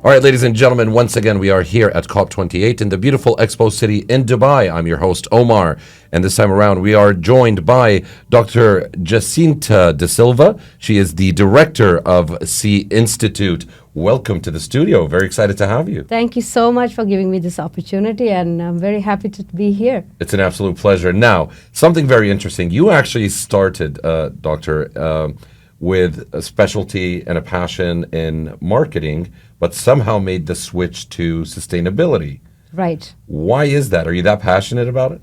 All right, ladies and gentlemen, once again, we are here at COP28 in the beautiful Expo City in Dubai. I'm your host, Omar, and this time around, we are joined by Dr. Jacinta Dsilva. She is the director of C Institute. Welcome to the studio. Very excited to have you. Thank you so much for giving me this opportunity, and I'm very happy to be here. It's an absolute pleasure. Now, something very interesting. You actually started, Doctor, with a specialty and a passion in marketing, but somehow made the switch to sustainability. Right. Why is that? Are you that passionate about it?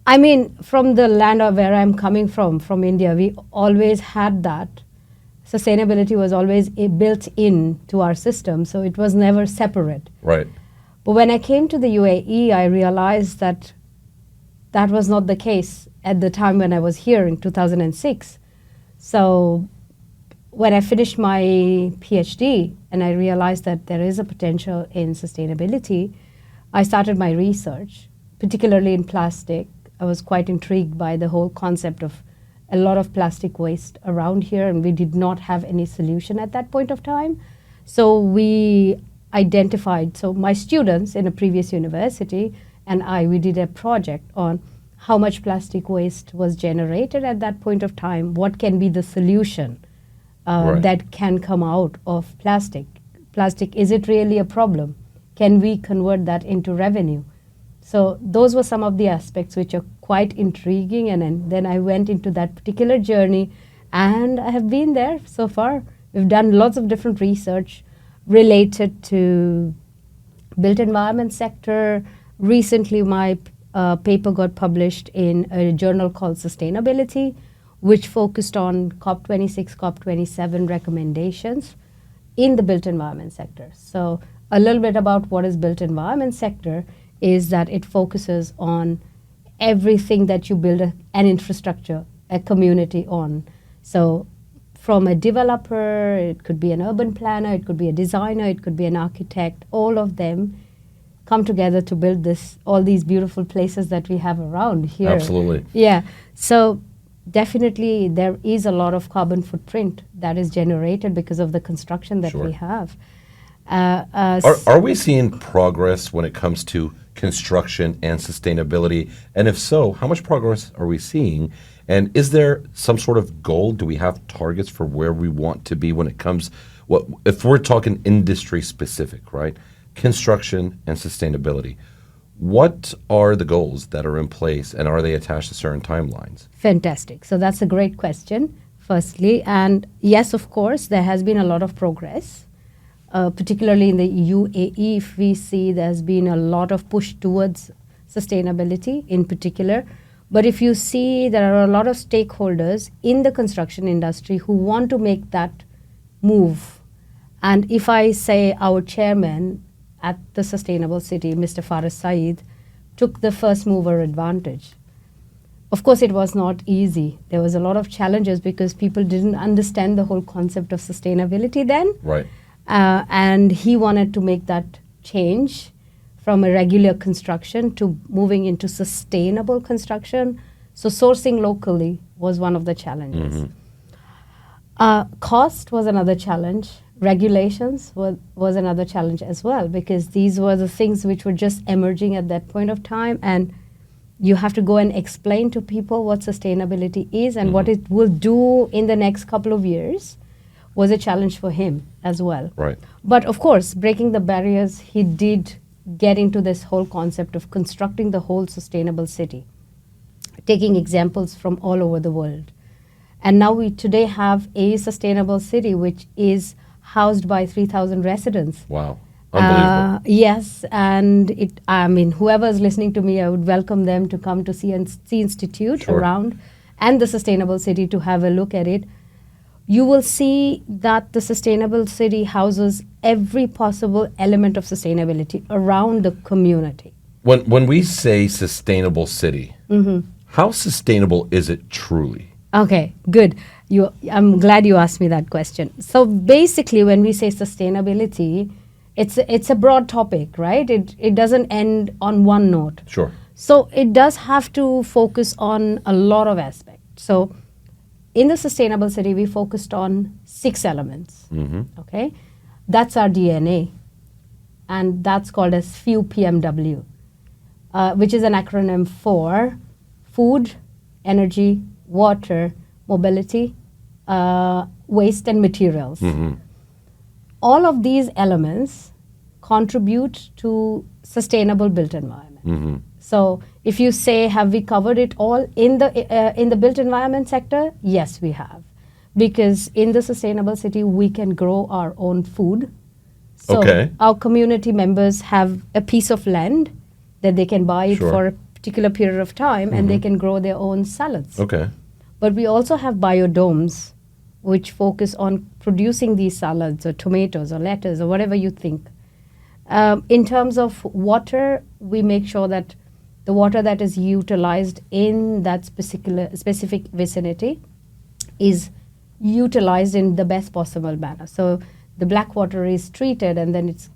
I mean, from the land of where I'm coming from India, we always had that. Sustainability was always built in to our system, so it was never separate. Right. But when I came to the UAE, I realized that that was not the case at the time when I was here in 2006. So when I finished my PhD and I realized that there is a potential in sustainability, I started my research, particularly in plastic. I was quite intrigued by the whole concept of a lot of plastic waste around here, and we did not have any solution at that point of time. So we identified, so my students in a previous university and we did a project on how much plastic waste was generated at that point of time, what can be the solution that can come out of plastic. Plastic, is it really a problem? Can we convert that into revenue? So those were some of the aspects which are quite intriguing, and then I went into that particular journey, and I have been there so far. We've done lots of different research related to built environment sector. Recently, my paper got published in a journal called Sustainability, which focused on COP26, COP27 recommendations in the built environment sector. So a little bit about what is built environment sector is that it focuses on everything that you build an infrastructure, a community on. So from a developer, it could be an urban planner, it could be a designer, it could be an architect, all of them come together to build all these beautiful places that we have around here. Absolutely. Yeah. So definitely there is a lot of carbon footprint that is generated because of the construction that we have. Are we seeing progress when it comes to construction and sustainability? And if so, how much progress are we seeing? And is there some sort of goal? Do we have targets for where we want to be when it comes, if we're talking industry specific, right? Construction and sustainability. What are the goals that are in place, and are they attached to certain timelines? Fantastic. So that's a great question, firstly. And yes, of course, there has been a lot of progress. Particularly in the UAE, if we see there's been a lot of push towards sustainability in particular. But if you see, there are a lot of stakeholders in the construction industry who want to make that move. And if I say our chairman at the Sustainable City, Mr. Faris Saeed, took the first mover advantage. Of course, it was not easy. There was a lot of challenges because people didn't understand the whole concept of sustainability then. Right. And he wanted to make that change from a regular construction to moving into sustainable construction. So sourcing locally was one of the challenges. Cost was another challenge. Regulations was another challenge as well, because these were the things which were just emerging at that point of time, and you have to go and explain to people what sustainability is and what it will do in the next couple of years was a challenge for him as well. Right. But of course, breaking the barriers, he did get into this whole concept of constructing the whole sustainable city, taking examples from all over the world. And now we today have a sustainable city which is housed by 3,000 residents. Wow. Unbelievable. Yes, and whoever is listening to me, I would welcome them to come to C Institute around and the sustainable city to have a look at it. You will see that the sustainable city houses every possible element of sustainability around the community. When we say sustainable city, how sustainable is it truly? Okay, good. I'm glad you asked me that question. So basically, when we say sustainability, it's a broad topic, right? It doesn't end on one note. Sure. So it does have to focus on a lot of aspects. So in the sustainable city, we focused on 6 elements. Okay, That's our DNA. And that's called as FEW, which is an acronym for food, energy, water, mobility, waste, and materials. All of these elements contribute to sustainable built environment. So if you say, have we covered it all in the built environment sector? Yes, we have. Because in the sustainable city, we can grow our own food. So our community members have a piece of land that they can buy it for a particular period of time, and they can grow their own salads. But we also have biodomes, which focus on producing these salads or tomatoes or lettuce or whatever you think. In terms of water, we make sure that the water that is utilized in that specific vicinity is utilized in the best possible manner. So the black water is treated, and then it's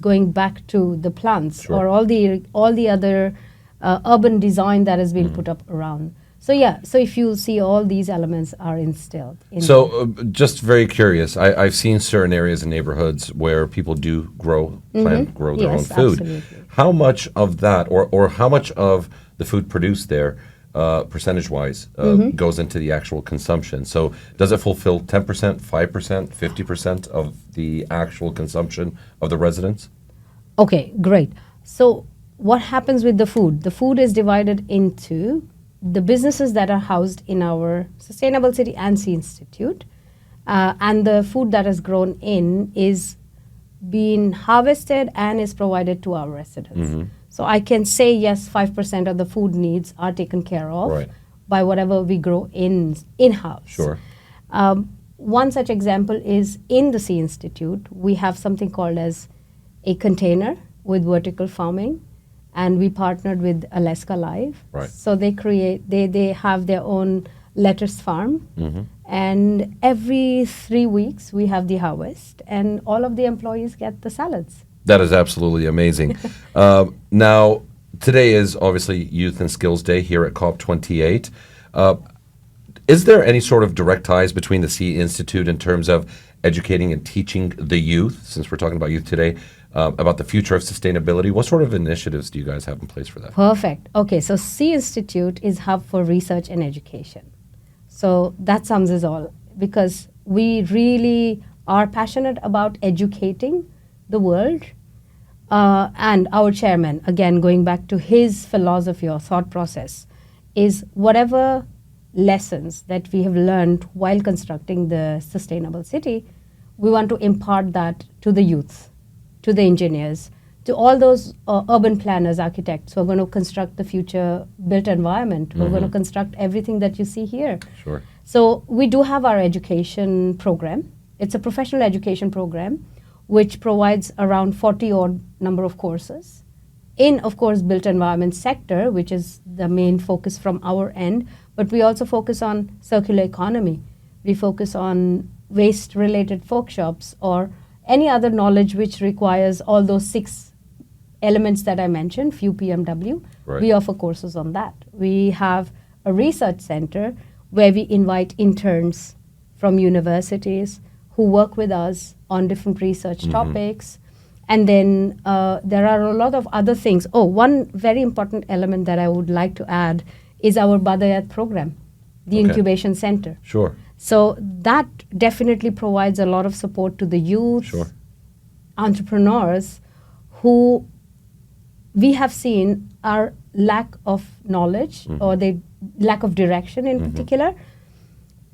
going back to the plants or all the other urban design that has been put up around. So so if you see, all these elements are instilled. Just very curious, I've seen certain areas and neighborhoods where people do grow their own food. Absolutely. How much of that, or how much of the food produced there, percentage-wise, goes into the actual consumption? So does it fulfill 10%, 5%, 50% of the actual consumption of the residents? Okay, great. So what happens with the food? The food is divided into the businesses that are housed in our Sustainable City and Sea Institute, and the food that is grown in is being harvested and is provided to our residents. So I can say, yes, 5% of the food needs are taken care of by whatever we grow in-house. One such example is in the Sea Institute, we have something called as a container with vertical farming, and we partnered with Alaska Live. So they have their own lettuce farm, and every 3 weeks we have the harvest, and all of the employees get the salads. That is absolutely amazing. Now, today is obviously Youth and Skills Day here at COP28. Is there any sort of direct ties between the Sea Institute in terms of educating and teaching the youth, since we're talking about youth today, about the future of sustainability? What sort of initiatives do you guys have in place for that? Perfect. Okay, so Sea Institute is hub for research and education. So that sums it all, because we really are passionate about educating the world. And our chairman, again, going back to his philosophy or thought process, is whatever lessons that we have learned while constructing the sustainable city, we want to impart that to the youth, to the engineers, to all those urban planners, architects who are going to construct the future built environment, who are going to construct everything that you see here. So we do have our education program. It's a professional education program which provides around 40-odd number of courses in, of course, built environment sector, which is the main focus from our end, but we also focus on circular economy. We focus on waste-related workshops or any other knowledge which requires all those 6 elements that I mentioned, few PMW. We offer courses on that. We have a research center where we invite interns from universities who work with us on different research topics. And then there are a lot of other things. Oh, one very important element that I would like to add is our Badayat program, the incubation center. So that definitely provides a lot of support to the youth, entrepreneurs who we have seen are lack of knowledge or they lack of direction in particular.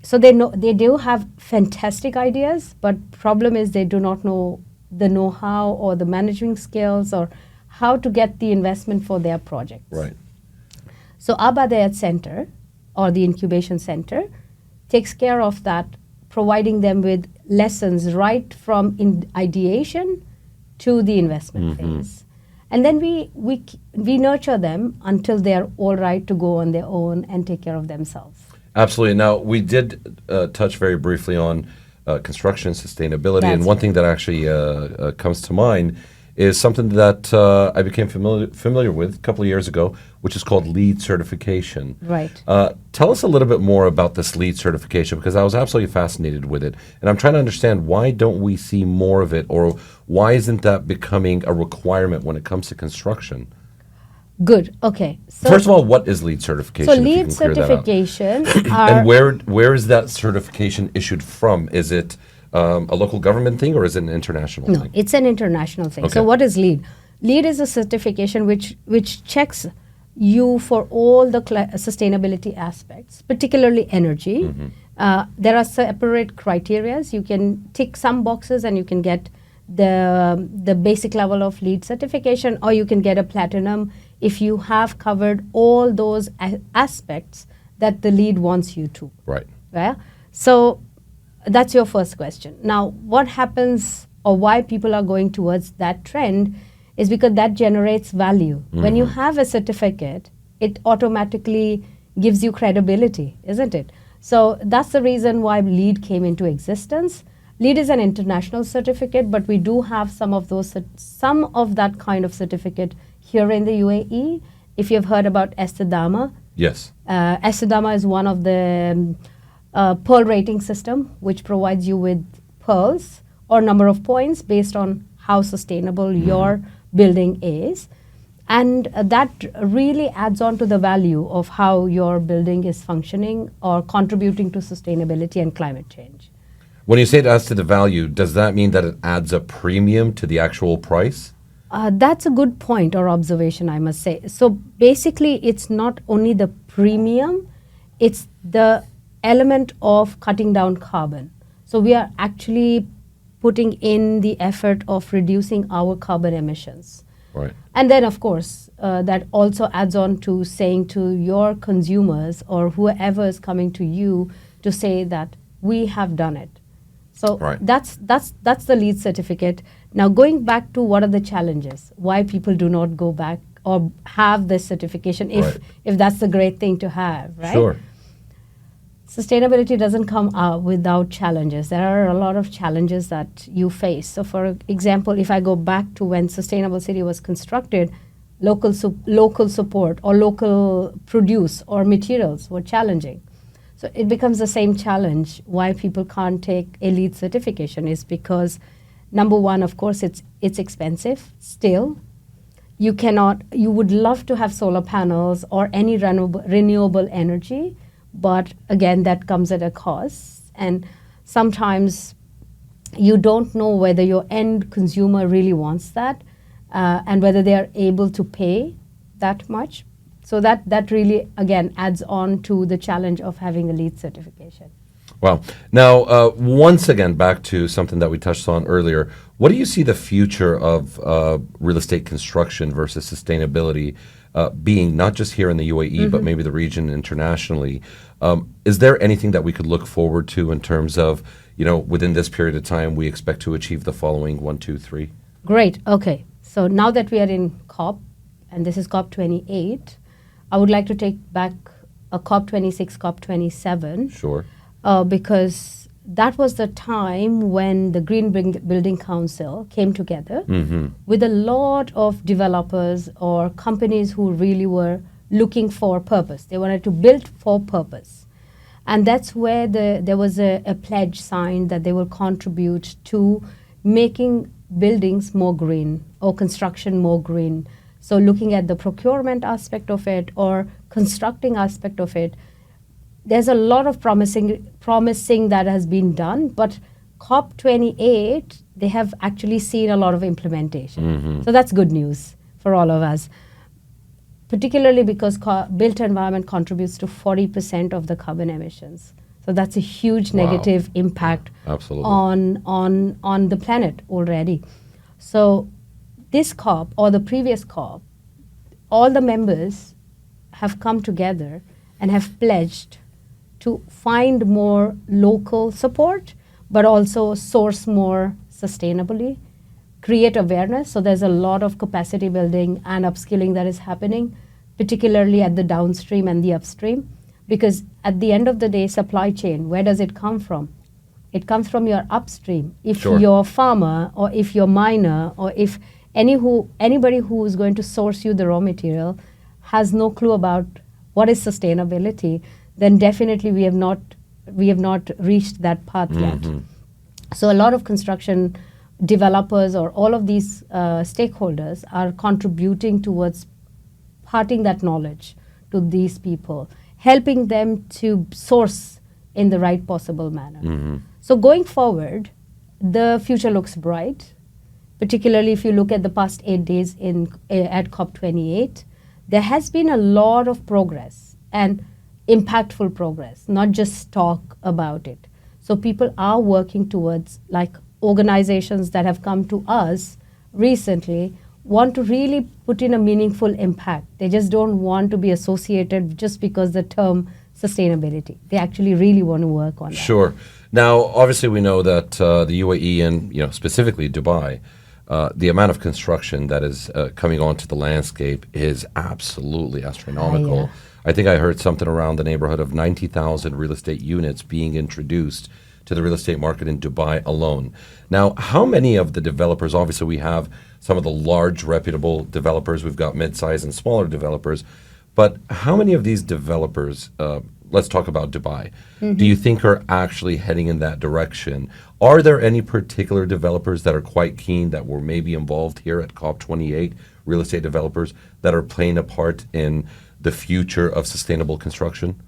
So they do have fantastic ideas, but problem is they do not know the know-how or the managing skills or how to get the investment for their projects. So our Badayat Center or the incubation center takes care of that, providing them with lessons right from ideation to the investment phase. And then we nurture them until they're all right to go on their own and take care of themselves. Absolutely. Now, we did touch very briefly on construction sustainability, and one thing that actually comes to mind is something that I became familiar with a couple of years ago, which is called LEED certification. Right. Tell us a little bit more about this LEED certification, because I was absolutely fascinated with it. And I'm trying to understand, why don't we see more of it, or why isn't that becoming a requirement when it comes to construction? Good. Okay. So first of all, what is LEED certification? So LEED certification and where is that certification issued from? Is it a local government thing, or is it an international thing? No, it's an international thing. Okay. So what is LEED? LEED is a certification which checks you for all the sustainability aspects, particularly energy. Mm-hmm. There are separate criterias. You can tick some boxes and you can get the basic level of LEED certification, or you can get a platinum if you have covered all those aspects that the LEED wants you to. Right. Yeah? So that's your first question. Now, what happens, or why people are going towards that trend, is because that generates value. Mm-hmm. When you have a certificate, it automatically gives you credibility, isn't it? So that's the reason why LEED came into existence. LEED is an international certificate, but we do have some of that kind of certificate here in the UAE. If you've heard about Estidama. Yes. Estidama is one of the pearl rating system, which provides you with pearls or number of points based on how sustainable your building is. And that really adds on to the value of how your building is functioning or contributing to sustainability and climate change. When you say it adds to the value, does that mean that it adds a premium to the actual price? That's a good point or observation, I must say. So basically, it's not only the premium, it's the element of cutting down carbon. So we are actually putting in the effort of reducing our carbon emissions. Right. And then, of course, that also adds on to saying to your consumers or whoever is coming to you to say that we have done it. So right. that's the LEED certificate. Now, going back to what are the challenges, why people do not go back or have this certification if that's the great thing to have, right? Sure. Sustainability doesn't come without challenges. There are a lot of challenges that you face. So, for example, if I go back to when Sustainable City was constructed, local support or local produce or materials were challenging. So it becomes the same challenge. Why people can't take a LEED certification is because, number one, of course, it's expensive still. You would love to have solar panels or any renewable energy, but again, that comes at a cost. And sometimes you don't know whether your end consumer really wants that and whether they are able to pay that much. So that really, again, adds on to the challenge of having a LEED certification. Wow. Now, once again, back to something that we touched on earlier, what do you see the future of real estate construction versus sustainability being, not just here in the UAE, but maybe the region internationally? Is there anything that we could look forward to in terms of, within this period of time, we expect to achieve the following 1, 2, 3? Great. Okay. So now that we are in COP, and this is COP28, I would like to take back a COP26, COP27. Sure. Because that was the time when the Green Building Council came together with a lot of developers or companies who really were looking for purpose. They wanted to build for purpose. And that's where there was a pledge signed that they will contribute to making buildings more green or construction more green. So looking at the procurement aspect of it or constructing aspect of it, there's a lot of promising that has been done, but COP28, they have actually seen a lot of implementation. So that's good news for all of us, particularly because built environment contributes to 40% of the carbon emissions. So that's a huge negative impact on the planet already. So this COP or the previous COP, all the members have come together and have pledged to find more local support, but also source more sustainably, create awareness. So there's a lot of capacity building and upskilling that is happening, particularly at the downstream and the upstream, because at the end of the day, supply chain, where does it come from? It comes from your upstream. If your farmer or if your miner or if anybody who is going to source you the raw material has no clue about what is sustainability, then definitely we have not reached that path yet. So a lot of construction developers or all of these stakeholders are contributing towards parting that knowledge to these people, helping them to source in the right possible manner. So going forward, the future looks bright, particularly if you look at the past 8 days at COP28. There has been a lot of progress and impactful progress, not just talk about it. So people are working towards, like organizations that have come to us recently want to really put in a meaningful impact. They just don't want to be associated just because the term sustainability. They actually really want to work on that. Sure. Now, obviously, we know that the UAE and specifically Dubai, the amount of construction that is coming onto the landscape is absolutely astronomical. Yeah. I think I heard something around the neighborhood of 90,000 real estate units being introduced to the real estate market in Dubai alone. Now, how many of the developers, obviously we have some of the large reputable developers, we've got mid-size and smaller developers, but how many of these developers, let's talk about Dubai, do you think are actually heading in that direction? Are there any particular developers that are quite keen that were maybe involved here at COP28, real estate developers that are playing a part in the future of sustainable construction?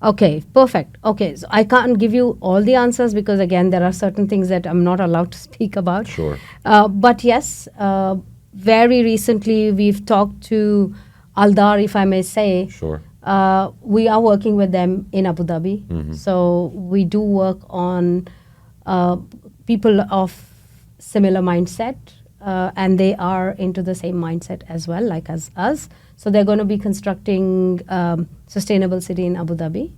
Okay, perfect. Okay, so I can't give you all the answers because, again, there are certain things that I'm not allowed to speak about. Sure. But yes, very recently we've talked to Aldar, if I may say. Sure. We are working with them in Abu Dhabi. So we do work on people of similar mindset, and they are into the same mindset as well, like as us. So they're going to be constructing sustainable city in Abu Dhabi.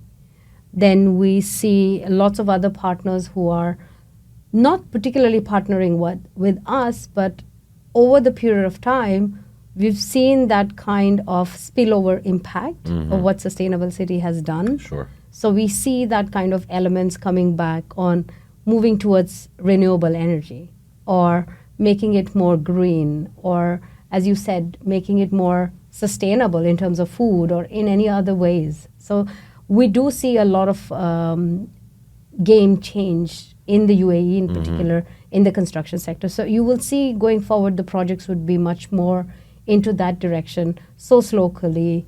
Then we see lots of other partners who are not particularly partnering with us, but over the period of time, we've seen that kind of spillover impact of what Sustainable City has done. Sure. So we see that kind of elements coming back on moving towards renewable energy or making it more green or, as you said, making it more sustainable in terms of food or in any other ways. So we do see a lot of game change in the UAE in particular in the construction sector. So you will see going forward the projects would be much more into that direction, source locally,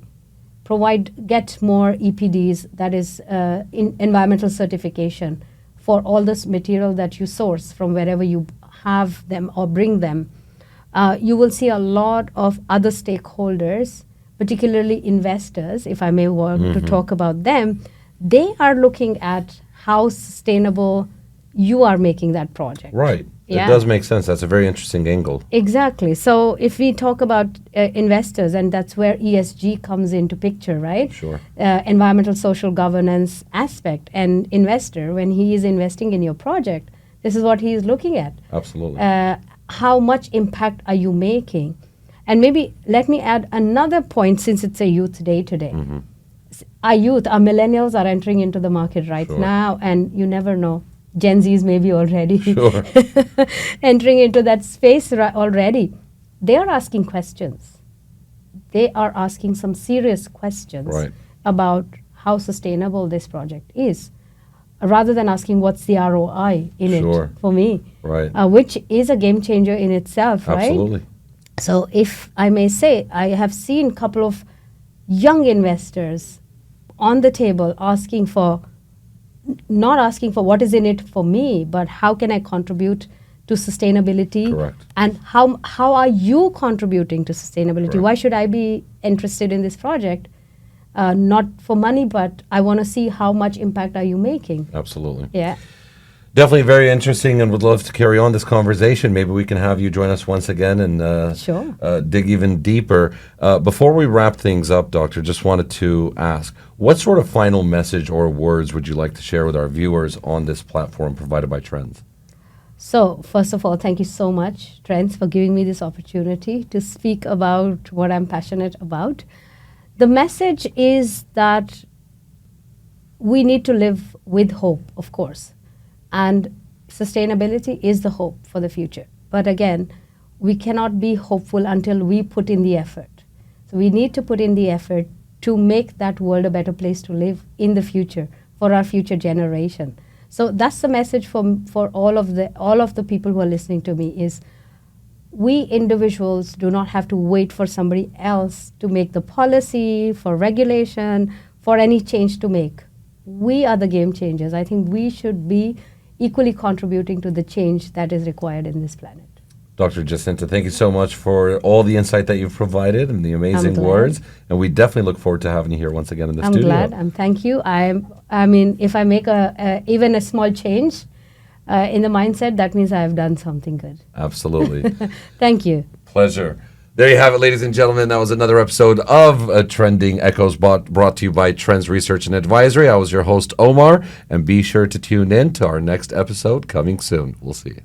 get more EPDs, that is environmental certification for all this material that you source from wherever you have them or bring them. You will see a lot of other stakeholders, particularly investors, if I may want to talk about them. They are looking at how sustainable you are making that project. Right. Yeah. It does make sense. That's a very interesting angle. Exactly. So if we talk about investors, and that's where ESG comes into picture, right? Sure. Environmental social governance aspect. And investor, when he is investing in your project, this is what he is looking at. Absolutely. How much impact are you making? And maybe let me add another point, since it's a youth day today. Our youth, our millennials are entering into the market right now, and you never know. Gen Zs maybe already entering into that space already. They are asking questions. They are asking some serious questions about how sustainable this project is, rather than asking what's the ROI in it for me, which is a game changer in itself, right? Absolutely. So if I may say, I have seen a couple of young investors on the table not asking for what is in it for me, but how can I contribute to sustainability? Correct. And how are you contributing to sustainability? Correct. Why should I be interested in this project? Not for money, but I want to see how much impact are you making. Absolutely. Yeah. Definitely very interesting, and would love to carry on this conversation. Maybe we can have you join us once again and dig even deeper. Before we wrap things up, Doctor, just wanted to ask, what sort of final message or words would you like to share with our viewers on this platform provided by Trends? So, first of all, thank you so much, Trends, for giving me this opportunity to speak about what I'm passionate about. The message is that we need to live with hope, of course. And sustainability is the hope for the future. But again, we cannot be hopeful until we put in the effort. So we need to put in the effort to make that world a better place to live in the future for our future generation. So that's the message for all of the people who are listening to me is we individuals do not have to wait for somebody else to make the policy, for regulation, for any change to make. We are the game changers. I think we should be equally contributing to the change that is required in this planet. Dr. Jacinta, thank you so much for all the insight that you've provided and the amazing words. And we definitely look forward to having you here once again in the studio. I'm glad. Thank you. I mean, if I make even a small change in the mindset, that means I have done something good. Absolutely. Thank you. Pleasure. There you have it, ladies and gentlemen. That was another episode of Trending Echoes brought to you by Trends Research and Advisory. I was your host, Omar, and be sure to tune in to our next episode coming soon. We'll see you.